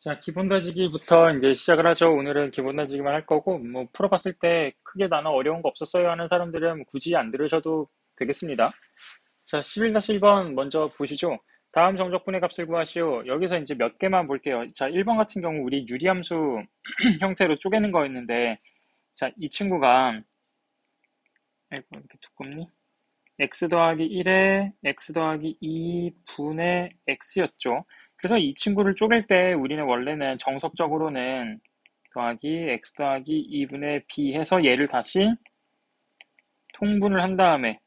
자, 기본 다지기부터 이제 시작을 하죠. 오늘은 기본 다지기만 할 거고, 뭐, 풀어봤을 때 크게 나는 어려운 거 없었어요 하는 사람들은 굳이 안 들으셔도 되겠습니다. 자, 11-1번 먼저 보시죠. 다음 정적분의 값을 구하시오. 여기서 이제 몇 개만 볼게요. 자, 1번 같은 경우 우리 유리함수 형태로 쪼개는 거였는데, 자, 이 친구가, 아이고, 이렇게 두껍니? x 더하기 1에 x 더하기 2분의 x였죠. 그래서 이 친구를 쪼갤 때 우리는 원래는 정석적으로는 더하기 x 더하기 2분의 b 해서 얘를 다시 통분을 한 다음에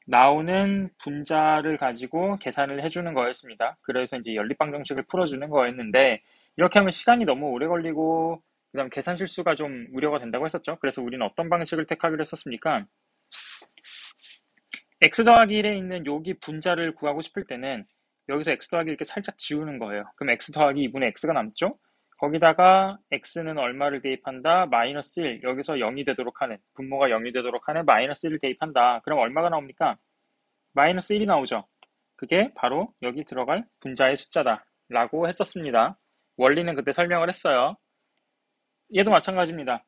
나오는 분자를 가지고 계산을 해주는 거였습니다. 그래서 이제 연립방정식을 풀어주는 거였는데 이렇게 하면 시간이 너무 오래 걸리고 그다음 계산 실수가 좀 우려가 된다고 했었죠. 그래서 우리는 어떤 방식을 택하기로 했었습니까? x 더하기 1에 있는 여기 분자를 구하고 싶을 때는 여기서 x 더하기 이렇게 살짝 지우는 거예요. 그럼 x 더하기 2분의 x가 남죠? 거기다가 x는 얼마를 대입한다? 마이너스 1. 여기서 0이 되도록 하는, 분모가 0이 되도록 하는 마이너스 1을 대입한다. 그럼 얼마가 나옵니까? 마이너스 1이 나오죠. 그게 바로 여기 들어갈 분자의 숫자다. 라고 했었습니다. 원리는 그때 설명을 했어요. 얘도 마찬가지입니다.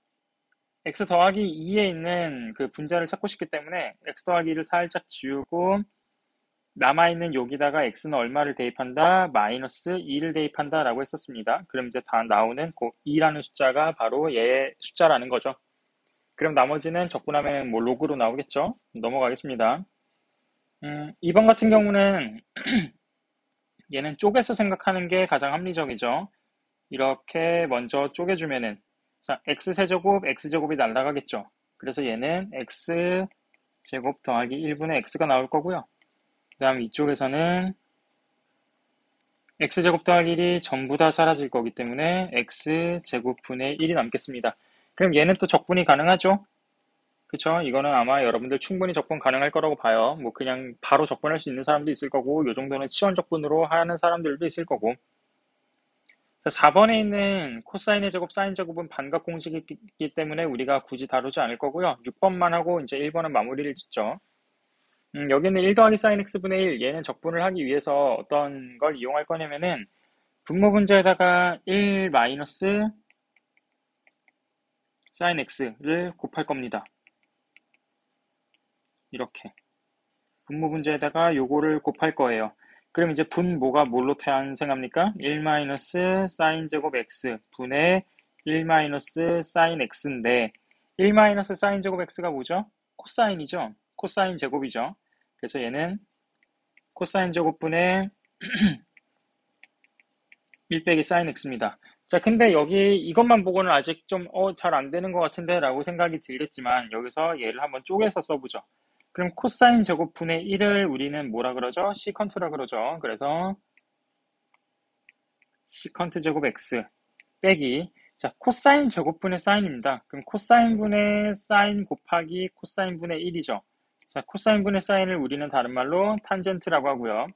x 더하기 2에 있는 그 분자를 찾고 싶기 때문에 x 더하기 2를 살짝 지우고 남아있는 여기다가 x는 얼마를 대입한다? 마이너스 2를 대입한다 라고 했었습니다. 그럼 이제 다 나오는 그 2라는 숫자가 바로 얘의 숫자라는 거죠. 그럼 나머지는 적분하면 뭐 로그로 나오겠죠? 넘어가겠습니다. 2번 같은 경우는 얘는 쪼개서 생각하는 게 가장 합리적이죠. 이렇게 먼저 쪼개주면은 자, x세제곱, x제곱이 날아가겠죠. 그래서 얘는 x제곱 더하기 1분의 x가 나올 거고요. 그 다음 이쪽에서는 x제곱 더하기 1이 전부 다 사라질 거기 때문에 x제곱분의 1이 남겠습니다. 그럼 얘는 또 적분이 가능하죠? 그쵸? 이거는 아마 여러분들 충분히 적분 가능할 거라고 봐요. 뭐 그냥 바로 적분할 수 있는 사람도 있을 거고 요 정도는 치환 적분으로 하는 사람들도 있을 거고 4번에 있는 코사인의 제곱, 사인 제곱은 반값 공식이기 때문에 우리가 굳이 다루지 않을 거고요. 6번만 하고 이제 1번은 마무리를 짓죠. 여기는 1 더하기 사인 x분의 1, 얘는 적분을 하기 위해서 어떤 걸 이용할 거냐면은 분모 분자에다가 1 마이너스 사인 x를 곱할 겁니다. 이렇게. 분모 분자에다가 요거를 곱할 거예요. 그럼 이제 분모가 뭘로 탄생합니까? 1 마이너스 사인 제곱 x 분의 1 마이너스 사인 x인데 1 마이너스 사인 제곱 x가 뭐죠? 코사인이죠. 코사인 제곱이죠. 그래서 얘는 코사인 제곱분의 1 빼기 사인 x입니다. 자, 근데 여기 이것만 보고는 아직 좀 잘 안 되는 것 같은데 라고 생각이 들겠지만 여기서 얘를 한번 쪼개서 써보죠. 그럼 코사인 제곱분의 1을 우리는 뭐라 그러죠? 시컨트라 그러죠. 그래서 시컨트 제곱 x 빼기 자, 코사인 제곱분의 사인입니다. 그럼 코사인분의 사인 곱하기 코사인분의 1이죠. 자, 코사인분의 사인을 우리는 다른 말로 탄젠트라고 하고요.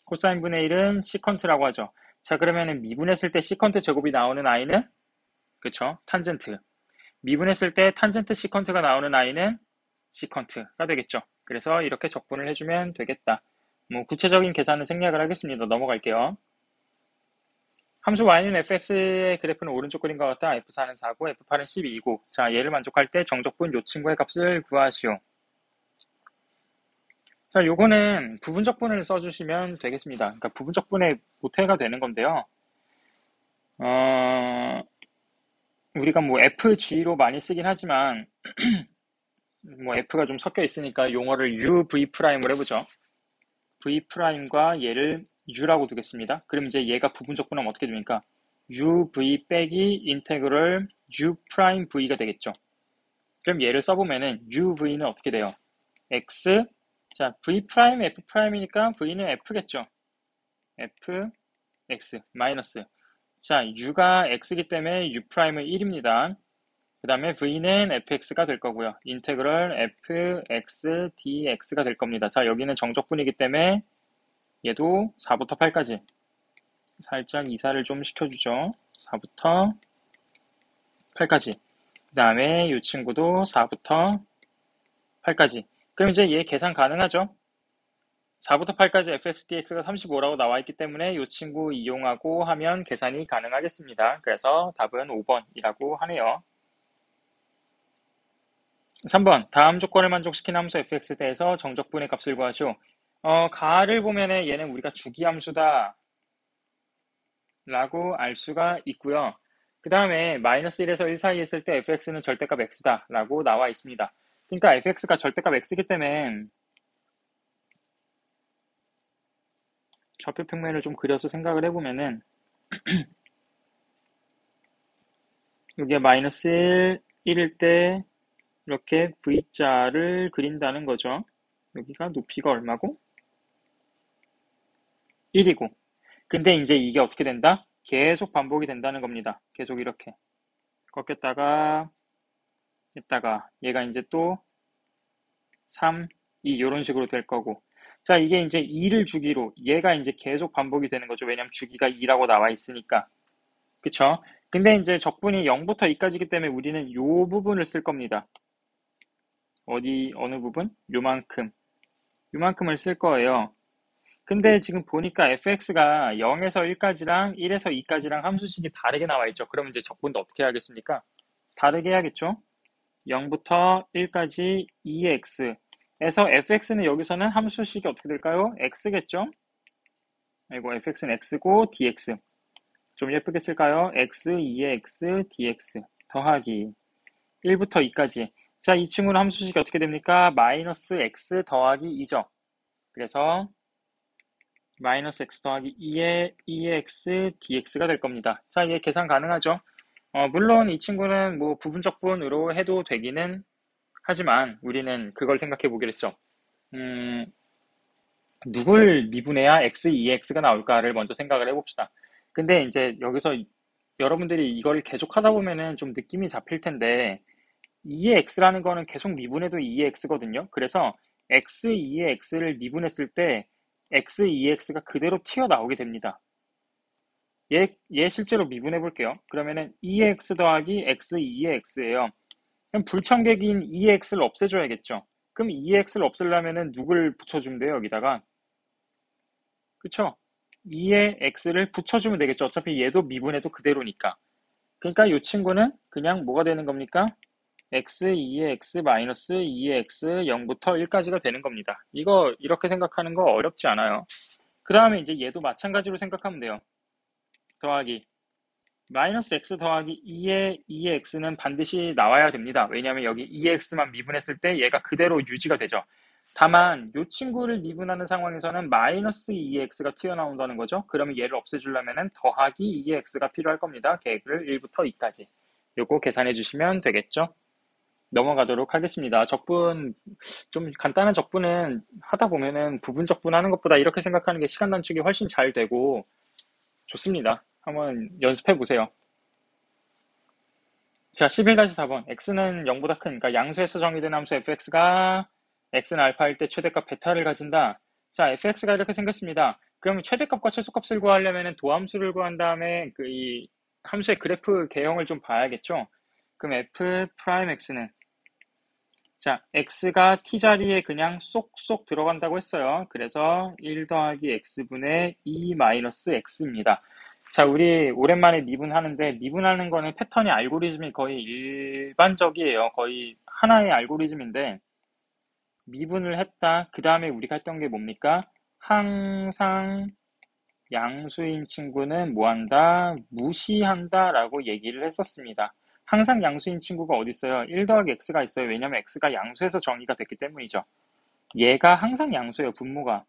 코사인분의 1은 시컨트라고 하죠. 자, 그러면은 미분했을 때 시컨트 제곱이 나오는 아이는 그쵸? 탄젠트. 미분했을 때 탄젠트 시컨트가 나오는 아이는 시컨트가 되겠죠. 그래서 이렇게 적분을 해주면 되겠다. 뭐 구체적인 계산은 생략을 하겠습니다. 넘어갈게요. 함수 y는 fx의 그래프는 오른쪽 그림과 같다. f4는 4고 f8은 12고 자, 얘를 만족할 때 정적분 요 친구의 값을 구하시오. 자, 요거는 부분적분을 써주시면 되겠습니다. 그러니까 부분적분의 모태가 되는 건데요. 우리가 뭐 FG로 많이 쓰긴 하지만 뭐 F가 좀 섞여 있으니까 용어를 UV'으로 해보죠. V'과 얘를 U라고 두겠습니다. 그럼 이제 얘가 부분적분하면 어떻게 됩니까? UV 빼기 인테그럴 U'V가 되겠죠. 그럼 얘를 써보면은 UV는 어떻게 돼요? X 자, V', F'이니까 V는 F겠죠. F, X, 마이너스 자, U가 X이기 때문에 U'은 1입니다. 그 다음에 V는 fx가 될 거고요. 인테그럴 fx dx가 될 겁니다. 자, 여기는 정적분이기 때문에 얘도 4부터 8까지 살짝 이사를 좀 시켜주죠. 4부터 8까지 그 다음에 이 친구도 4부터 8까지 그럼 이제 얘 계산 가능하죠? 4부터 8까지 fx dx가 35라고 나와 있기 때문에 이 친구 이용하고 하면 계산이 가능하겠습니다. 그래서 답은 5번이라고 하네요. 3번 다음 조건을 만족시킨 함수 fx에 대해서 정적분의 값을 구하시오. 가를 보면은 얘는 우리가 주기함수다 라고 알 수가 있고요. 그 다음에 마이너스 1에서 1 사이에 있을 때 fx는 절대값 x다 라고 나와 있습니다. 그러니까 fx가 절대값 x이기 때문에 좌표 평면을 좀 그려서 생각을 해보면은 여기에 마이너스 1일 때 이렇게 V자를 그린다는 거죠. 여기가 높이가 얼마고? 1이고. 근데 이제 이게 어떻게 된다? 계속 반복이 된다는 겁니다. 계속 이렇게. 꺾였다가, 했다가, 얘가 이제 또 3, 2, 이런 식으로 될 거고. 자, 이게 이제 2를 주기로, 얘가 이제 계속 반복이 되는 거죠. 왜냐면 주기가 2라고 나와 있으니까. 그쵸? 근데 이제 적분이 0부터 2까지이기 때문에 우리는 요 부분을 쓸 겁니다. 어느 부분? 요만큼. 요만큼을 쓸 거예요. 근데 지금 보니까 fx가 0에서 1까지랑 1에서 2까지랑 함수식이 다르게 나와 있죠. 그럼 이제 적분도 어떻게 해야겠습니까? 다르게 해야겠죠? 0부터 1까지 2x에서 fx는 여기서는 함수식이 어떻게 될까요? x겠죠? 아이고, fx는 x고 dx. 좀 예쁘게 쓸까요? x, 2의 x, dx 더하기 1부터 2까지. 자, 이 친구는 함수식이 어떻게 됩니까? 마이너스 x 더하기 2죠. 그래서 마이너스 x 더하기 2의 x dx가 될 겁니다. 자, 이게 계산 가능하죠? 물론 이 친구는 뭐 부분적분으로 해도 되기는 하지만 우리는 그걸 생각해 보기로 했죠. 누굴 미분해야 x, 2x가 나올까를 먼저 생각을 해봅시다. 근데 이제 여기서 여러분들이 이걸 계속 하다 보면은 좀 느낌이 잡힐 텐데 2의 x라는 거는 계속 미분해도 2의 x거든요. 그래서 x, 2의 x를 미분했을 때 x, 2의 x가 그대로 튀어나오게 됩니다. 얘 실제로 미분해 볼게요. 그러면은 2의 x 더하기 x, 2의 x예요. 그럼 불청객인 2의 x를 없애줘야겠죠. 그럼 2의 x를 없애려면은 누굴 붙여주면 돼요, 여기다가. 그쵸? 2의 x를 붙여주면 되겠죠. 어차피 얘도 미분해도 그대로니까. 그러니까 이 친구는 그냥 뭐가 되는 겁니까? x, 2의 x, 마이너스 2의 x, 0부터 1까지가 되는 겁니다. 이거 이렇게 생각하는 거 어렵지 않아요. 그 다음에 이제 얘도 마찬가지로 생각하면 돼요. 더하기 마이너스 x 더하기 2의 x는 반드시 나와야 됩니다. 왜냐하면 여기 2의 x만 미분했을 때 얘가 그대로 유지가 되죠. 다만 이 친구를 미분하는 상황에서는 마이너스 2의 x가 튀어나온다는 거죠. 그러면 얘를 없애주려면 더하기 2의 x가 필요할 겁니다. 계획을 1부터 2까지. 요거 계산해 주시면 되겠죠. 넘어가도록 하겠습니다. 적분, 좀 간단한 적분은 하다 보면은 부분 적분하는 것보다 이렇게 생각하는 게 시간 단축이 훨씬 잘 되고 좋습니다. 한번 연습해 보세요. 자, 11-4번. x는 0보다 큰, 그러니까 양수에서 정의된 함수 fx가 x는 알파일 때 최대값 베타를 가진다. 자, fx가 이렇게 생겼습니다. 그러면 최대값과 최소값을 구하려면 도함수를 구한 다음에 이 함수의 그래프 개형을 좀 봐야겠죠? 그럼 f 프라임 x는 자, x가 t자리에 그냥 쏙쏙 들어간다고 했어요. 그래서 1 더하기 x분의 2 마이너스 x입니다. 자, 우리 오랜만에 미분하는데 미분하는 거는 패턴이 알고리즘이 거의 일반적이에요. 거의 하나의 알고리즘인데 미분을 했다. 그 다음에 우리가 했던 게 뭡니까? 항상 양수인 친구는 뭐한다? 무시한다 라고 얘기를 했었습니다. 항상 양수인 친구가 어디 있어요? 1 더하기 x가 있어요. 왜냐면 x가 양수에서 정의가 됐기 때문이죠. 얘가 항상 양수예요. 분모가.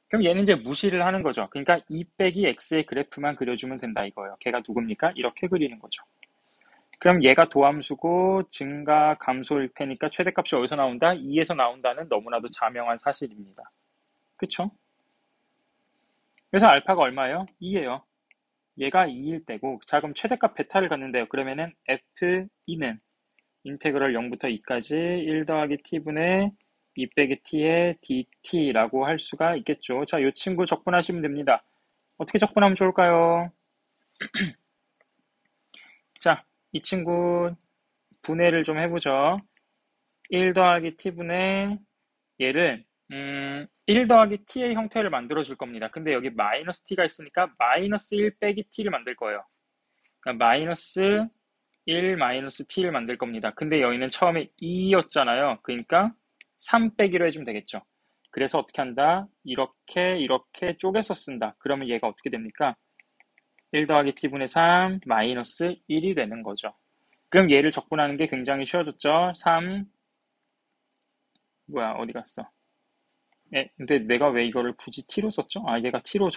그럼 얘는 이제 무시를 하는 거죠. 그러니까 2 빼기 x의 그래프만 그려주면 된다 이거예요. 걔가 누굽니까? 이렇게 그리는 거죠. 그럼 얘가 도함수고 증가 감소일 테니까 최대값이 어디서 나온다? 2에서 나온다는 너무나도 자명한 사실입니다. 그쵸? 그래서 알파가 얼마예요? 2예요. 얘가 2일 때고, 자, 그럼 최대값 베타를 갖는데요. 그러면은 f2는 인테그럴 0부터 2까지 1 더하기 t분의 2 빼기 t의 dt라고 할 수가 있겠죠. 자, 이 친구 적분하시면 됩니다. 어떻게 적분하면 좋을까요? 자, 이 친구 분해를 좀 해보죠. 1 더하기 t분의 얘를 1 더하기 t의 형태를 만들어 줄 겁니다. 근데 여기 마이너스 t가 있으니까 마이너스 1 빼기 t를 만들 거예요. 그러니까 마이너스 1 마이너스 t를 만들 겁니다. 근데 여기는 처음에 2였잖아요. 그러니까 3 빼기로 해주면 되겠죠. 그래서 어떻게 한다? 이렇게 쪼개서 쓴다. 그러면 얘가 어떻게 됩니까? 1 더하기 t분의 3 마이너스 1이 되는 거죠. 그럼 얘를 적분하는 게 굉장히 쉬워졌죠. 3 뭐야 어디 갔어? 근데 내가 왜 이거를 굳이 t로 썼죠? 얘가 t로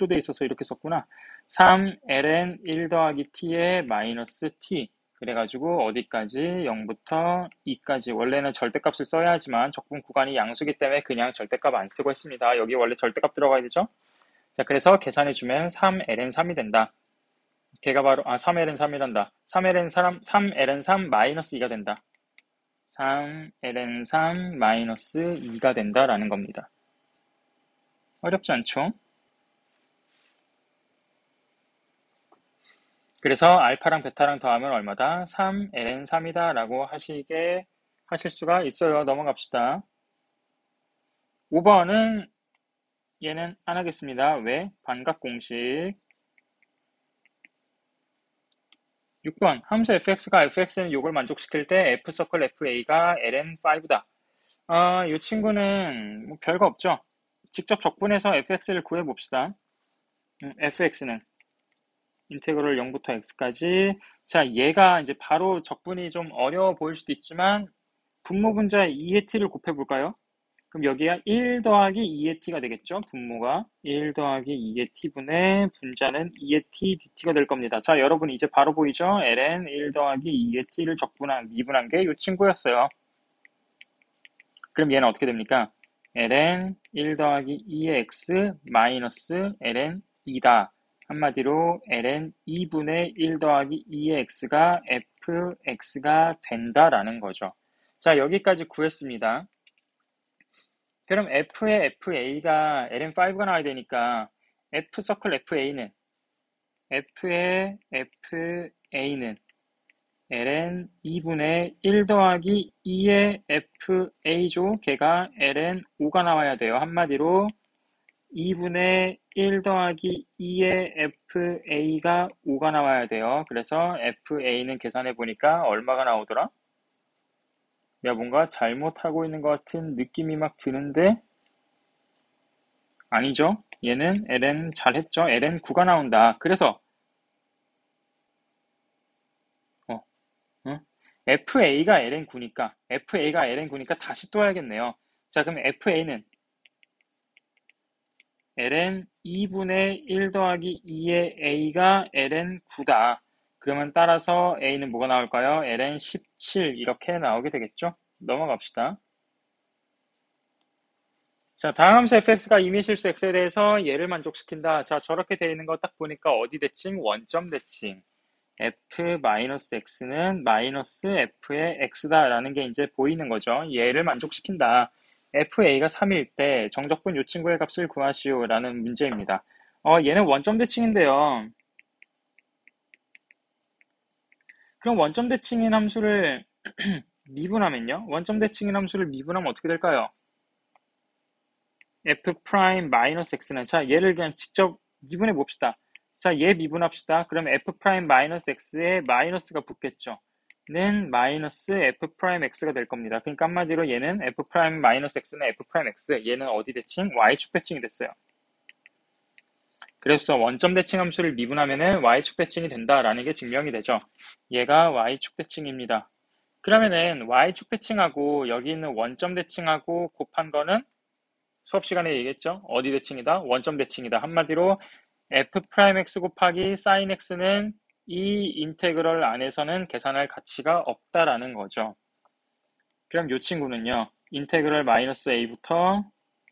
돼 있어서 이렇게 썼구나. 3ln 1 더하기 t의 마이너스 t. 그래가지고 어디까지? 0부터 2까지. 원래는 절대값을 써야 하지만 적분 구간이 양수기 때문에 그냥 절대값 안 쓰고 했습니다. 여기 원래 절대값 들어가야 되죠? 자, 그래서 계산해주면 3ln 3이 된다. 걔가 바로, 3ln 3이란다. 3ln 3 마이너스 2가 된다. 3ln 3 마이너스 2가 된다라는 겁니다. 어렵지 않죠? 그래서 알파랑 베타랑 더하면 얼마다? 3ln 3이다 라고 하실 수가 있어요. 넘어갑시다. 5번은 얘는 안 하겠습니다. 왜? 반값 공식. 6번 함수 fx가 fx는 요걸 만족시킬 때 f서클 fa가 ln5다. 이 친구는 뭐 별거 없죠. 직접 적분해서 fx를 구해봅시다. fx는 인테그럴 0부터 x까지. 자, 얘가 이제 바로 적분이 좀 어려워 보일 수도 있지만 분모 분자 2의 t를 곱해볼까요? 그럼 여기가 1 더하기 2의 t가 되겠죠? 분모가 1 더하기 2의 t분의 분자는 2의 t dt가 될 겁니다. 자, 여러분 이제 바로 보이죠? ln 1 더하기 2의 t를 미분한 게 이 친구였어요. 그럼 얘는 어떻게 됩니까? ln 1 더하기 2의 x 마이너스 ln 2다. 한마디로 ln 2분의 1 더하기 2의 x가 fx가 된다라는 거죠. 자, 여기까지 구했습니다. 그럼 f의 fa가 ln5가 나와야 되니까 f서클 fa는 ln 2분의 1 더하기 2의 fa죠. 걔가 ln 5가 나와야 돼요. 한마디로 2분의 1 더하기 2의 fa가 5가 나와야 돼요. 그래서 fa는 계산해 보니까 얼마가 나오더라? 내가 뭔가 잘못하고 있는 것 같은 느낌이 막 드는데 아니죠. 얘는 ln 잘했죠. ln 9가 나온다. 그래서 fa가 ln 9니까 다시 또 해야겠네요. 자, 그럼 fa는 ln 2분의 1 더하기 2의 a가 ln 9다. 그러면 따라서 a는 뭐가 나올까요? ln 17 이렇게 나오게 되겠죠? 넘어갑시다. 자, 다음 함수 fx가 임의실수 x에 대해서 얘를 만족시킨다. 자, 저렇게 되어 있는 거 딱 보니까 어디 대칭? 원점 대칭. f-x는 마이너스 f의 x다라는 게 이제 보이는 거죠. 얘를 만족시킨다. fa가 3일 때 정적분 요 친구의 값을 구하시오 라는 문제입니다. 얘는 원점 대칭인데요. 그럼 원점 대칭인 함수를 미분하면요? 원점 대칭인 함수를 미분하면 어떻게 될까요? f'-x는 자, 얘를 그냥 직접 미분해 봅시다. 자, 얘 미분합시다. 그럼 f'-x에 마이너스가 붙겠죠. 는 마이너스 f'x가 될 겁니다. 그러니까 한마디로 얘는 f'-x는 f'x, 얘는 어디 대칭? y축 대칭이 됐어요. 그래서 원점 대칭 함수를 미분하면은 y축 대칭이 된다라는 게 증명이 되죠. 얘가 y축 대칭입니다. 그러면은 y축 대칭하고 여기 있는 원점 대칭하고 곱한 거는 수업 시간에 얘기했죠? 어디 대칭이다? 원점 대칭이다. 한마디로 f'x 곱하기 sin x는 이 인테그럴 안에서는 계산할 가치가 없다라는 거죠. 그럼 이 친구는요. 인테그럴 마이너스 a부터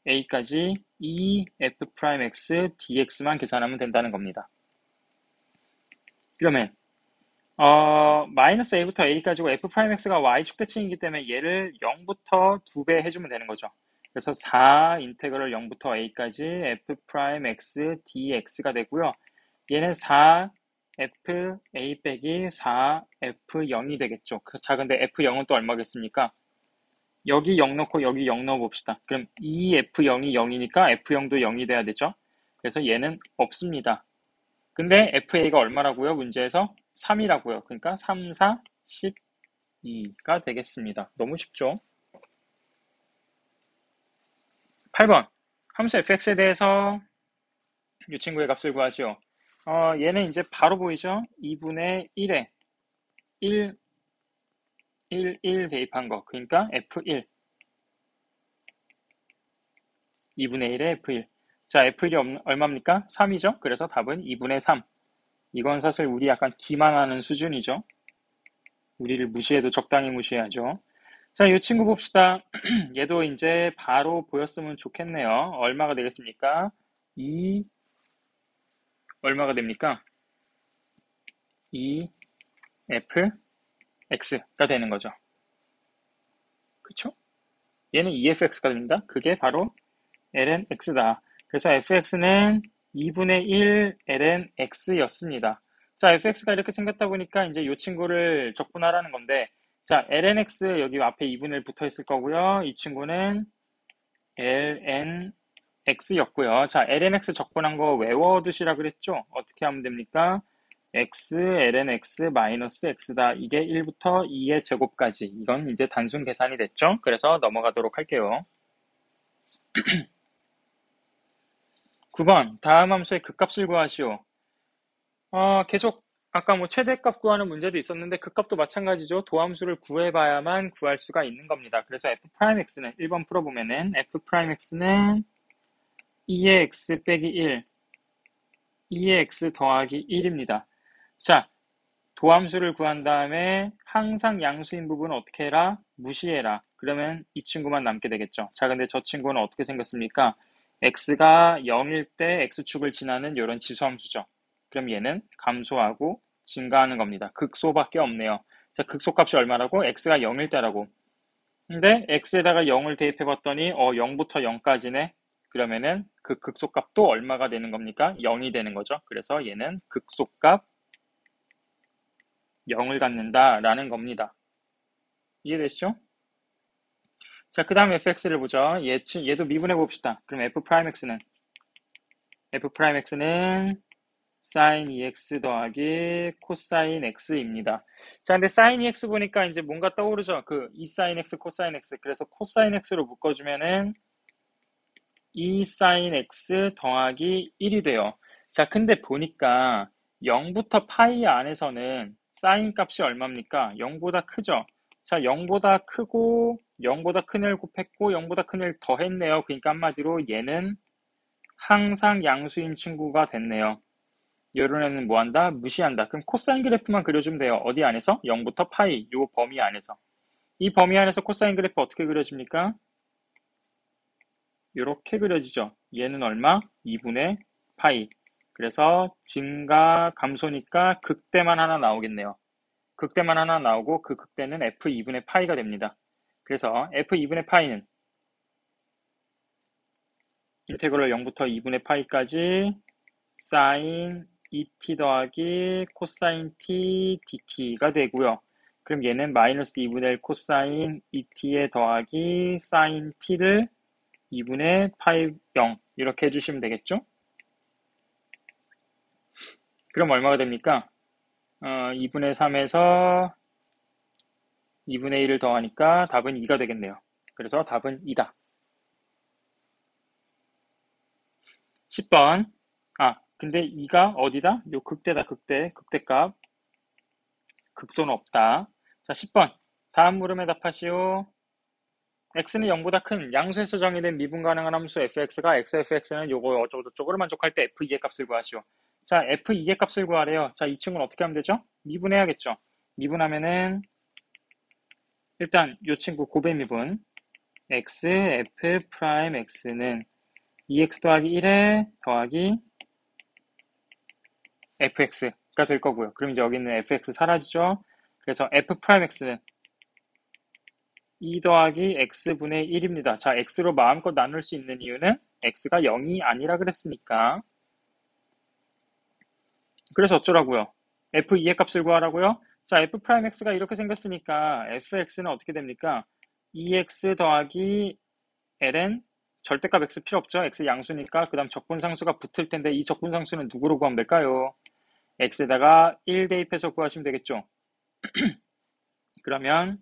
a까지 2f'x dx만 계산하면 된다는 겁니다. 그러면 마이너스 a부터 a까지고 f'x가 y축 대칭이기 때문에 얘를 0부터 2배 해주면 되는 거죠. 그래서 4 인테그럴 0부터 a까지 f'x dx가 되고요. 얘는 4 f a 빼기 4 f 0이 되겠죠. 자, 근데 f 0은 또 얼마겠습니까? 여기 0 넣고 여기 0 넣어봅시다. 그럼 이 F0이 0이니까 F0도 0이 돼야 되죠. 그래서 얘는 없습니다. 근데 FA가 얼마라고요? 문제에서 3이라고요. 그러니까 3, 4, 12가 되겠습니다. 너무 쉽죠? 8번. 함수 fx에 대해서 이 친구의 값을 구하시오. 얘는 이제 바로 보이죠? 2분의 1에 1, 1 대입한 거. 그러니까 F1. 2분의 1에 F1. 자, F1이 얼마입니까? 3이죠? 그래서 답은 2분의 3. 이건 사실 우리 약간 기만하는 수준이죠. 우리를 무시해도 적당히 무시해야죠. 자, 이 친구 봅시다. 얘도 이제 바로 보였으면 좋겠네요. 얼마가 되겠습니까? 2, 얼마가 됩니까? 2f x가 되는 거죠. 그쵸? 얘는 EFX가 됩니다. 그게 바로 ln x다. 그래서 fx는 2분의 1 ln x였습니다. 자, fx가 이렇게 생겼다 보니까 이제 이 친구를 적분하라는 건데, 자, ln x 여기 앞에 2분의 1 붙어 있을 거고요. 이 친구는 ln x였고요. 자, ln x 적분한 거 외워두시라 그랬죠? 어떻게 하면 됩니까? x, ln x 마이너스 x다. 이게 1부터 2의 제곱까지. 이건 이제 단순 계산이 됐죠? 그래서 넘어가도록 할게요. 9번, 다음 함수의 극값을 구하시오. 계속 아까 뭐 최대값 구하는 문제도 있었는데 극값도 마찬가지죠. 도함수를 구해봐야만 구할 수가 있는 겁니다. 그래서 f'x는 1번 풀어보면은 f'x는 2의 x 빼기 1, 2의 x 더하기 1입니다. 자, 도함수를 구한 다음에 항상 양수인 부분은 어떻게 해라? 무시해라. 그러면 이 친구만 남게 되겠죠. 자, 근데 저 친구는 어떻게 생겼습니까? x가 0일 때 x축을 지나는 이런 지수함수죠. 그럼 얘는 감소하고 증가하는 겁니다. 극소밖에 없네요. 자, 극소값이 얼마라고? x가 0일 때라고. 근데 x에다가 0을 대입해 봤더니 0부터 0까지네. 그러면은 그 극소값도 얼마가 되는 겁니까? 0이 되는 거죠. 그래서 얘는 극소값 0을 갖는다라는 겁니다. 이해되시죠? 자, 그 다음 fx를 보죠. 얘도 미분해 봅시다. 그럼 f'x는 sin 2x 더하기 코사인 x입니다. 자, 근데 sin 2x 보니까 이제 뭔가 떠오르죠? 그 2sin x, 코사인 x. 그래서 코사인 x로 묶어주면은 2sin x 더하기 1이 돼요. 자, 근데 보니까 0부터 파이 안에서는 sin 값이 얼마입니까? 0보다 크죠? 자, 0보다 크고 0보다 큰 일 곱했고 0보다 큰 일 더했네요. 그러니까 한마디로 얘는 항상 양수인 친구가 됐네요. 이런 애는 뭐한다? 무시한다. 그럼 코사인 그래프만 그려주면 돼요. 어디 안에서? 0부터 파이, 요 범위 안에서. 이 범위 안에서 코사인 그래프 어떻게 그려집니까? 이렇게 그려지죠. 얘는 얼마? 2분의 파이. 그래서 증가, 감소니까 극대만 하나 나오겠네요. 극대만 하나 나오고 그 극대는 f2분의 파이가 됩니다. 그래서 f2분의 파이는 인테그럴 0부터 2분의 파이까지 사인 2t 더하기 코사인 t dt가 되고요. 그럼 얘는 마이너스 2분의 1 코사인 2t에 더하기 사인 t를 2분의 파이 0 이렇게 해주시면 되겠죠? 그럼 얼마가 됩니까? 2분의 3에서 2분의 1을 더하니까 답은 2가 되겠네요. 그래서 답은 2다. 10번. 근데 2가 어디다? 요 극대다, 극대값. 극소는 없다. 자, 10번. 다음 물음에 답하시오. x는 0보다 큰 양수에서 정의된 미분 가능한 함수 fx가 xfx는 요거 어쩌고저쩌고를 만족할 때 f2의 값을 구하시오. 자, f2의 값을 구하래요. 자, 이 친구는 어떻게 하면 되죠? 미분해야겠죠. 미분하면은 일단 요 친구 고배 미분 x f 프라임 x는 2x 더하기 1에 더하기 fx가 될 거고요. 그럼 이제 여기 있는 fx 사라지죠. 그래서 f 프라임 x는 2 더하기 x분의 1입니다. 자, x로 마음껏 나눌 수 있는 이유는 x가 0이 아니라 그랬으니까. 그래서 어쩌라고요? f2의 값을 구하라고요? 자, f 프라임 x가 이렇게 생겼으니까 fx는 어떻게 됩니까? 2x 더하기 ln 절대값 x 필요 없죠. x 양수니까 그 다음 적분상수가 붙을 텐데 이 적분상수는 누구로 구하면 될까요? x에다가 1 대입해서 구하시면 되겠죠. 그러면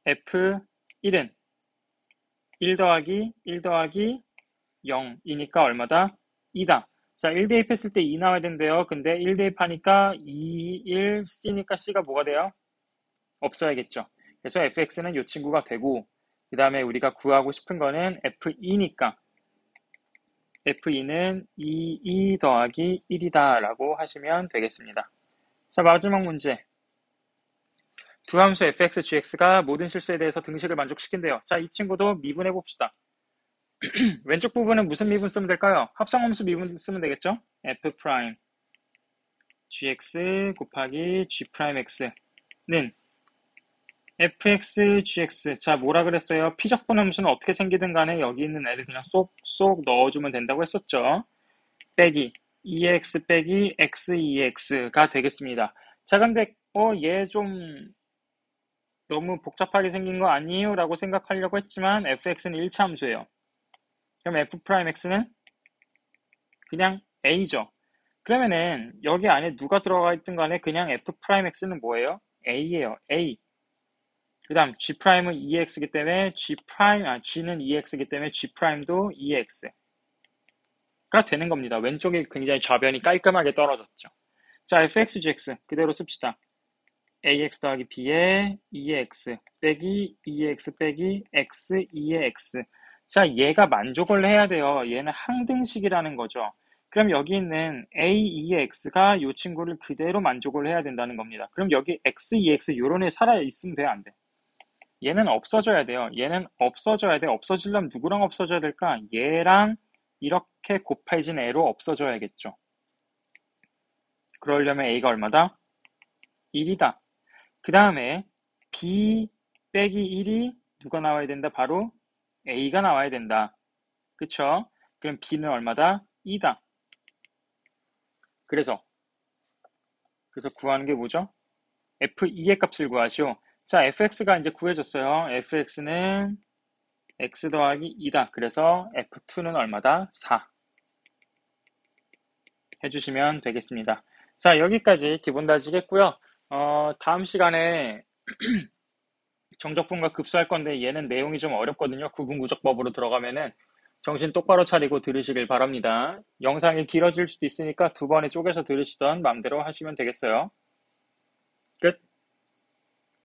f1은 1 더하기 0이니까 얼마다? 2다. 자, 1 대입했을 때 2 나와야 된대요. 근데 1 대입하니까 2, 1, C니까 C가 뭐가 돼요? 없어야겠죠. 그래서 fx는 이 친구가 되고 그 다음에 우리가 구하고 싶은 거는 f2니까 f2는 2 더하기 1이다 라고 하시면 되겠습니다. 자, 마지막 문제. 두 함수 fx, gx가 모든 실수에 대해서 등식을 만족시킨대요. 자, 이 친구도 미분해 봅시다. 왼쪽 부분은 무슨 미분 쓰면 될까요? 합성함수 미분 쓰면 되겠죠? f' gx 곱하기 g'x는 fx, gx. 자, 뭐라 그랬어요? 피적분 함수는 어떻게 생기든 간에 여기 있는 애를 그냥 쏙쏙 넣어주면 된다고 했었죠. 빼기 2x 빼기 x2x가 되겠습니다. 자, 근데 얘 좀 너무 복잡하게 생긴 거 아니에요? 라고 생각하려고 했지만 fx는 1차 함수예요. 그럼 f'x는 그냥 a죠. 그러면은 여기 안에 누가 들어가 있든 간에 그냥 f'x는 뭐예요? a예요. a. 그 다음 g'은 2x이기 때문에 g는 2x이기 때문에 g'도 2x가 되는 겁니다. 왼쪽이 굉장히 좌변이 깔끔하게 떨어졌죠. 자, fx, gx 그대로 씁시다. ax 더하기 b에 2x 빼기 2x 빼기 x 2의 x. 자, 얘가 만족을 해야 돼요. 얘는 항등식이라는 거죠. 그럼 여기 있는 a 2의 x가 이 친구를 그대로 만족을 해야 된다는 겁니다. 그럼 여기 x 2x 요런 애 살아있으면 돼요? 안 돼? 얘는 없어져야 돼요. 얘는 없어져야 돼. 없어지려면 누구랑 없어져야 될까? 얘랑 이렇게 곱해진 애로 없어져야겠죠. 그러려면 a가 얼마다? 1이다. 그 다음에 b 빼기 1이 누가 나와야 된다? 바로 a가 나와야 된다. 그쵸? 그럼 b는 얼마다? 2다. 그래서 구하는 게 뭐죠? f2의 값을 구하시오. 자, fx가 이제 구해졌어요. fx는 x 더하기 2다. 그래서 f2는 얼마다? 4 해주시면 되겠습니다. 자, 여기까지 기본 다지겠고요. 다음 시간에 정적분과 급수할 건데 얘는 내용이 좀 어렵거든요. 구분구적법으로 들어가면은 정신 똑바로 차리고 들으시길 바랍니다. 영상이 길어질 수도 있으니까 두 번에 쪼개서 들으시던 마음대로 하시면 되겠어요. 끝.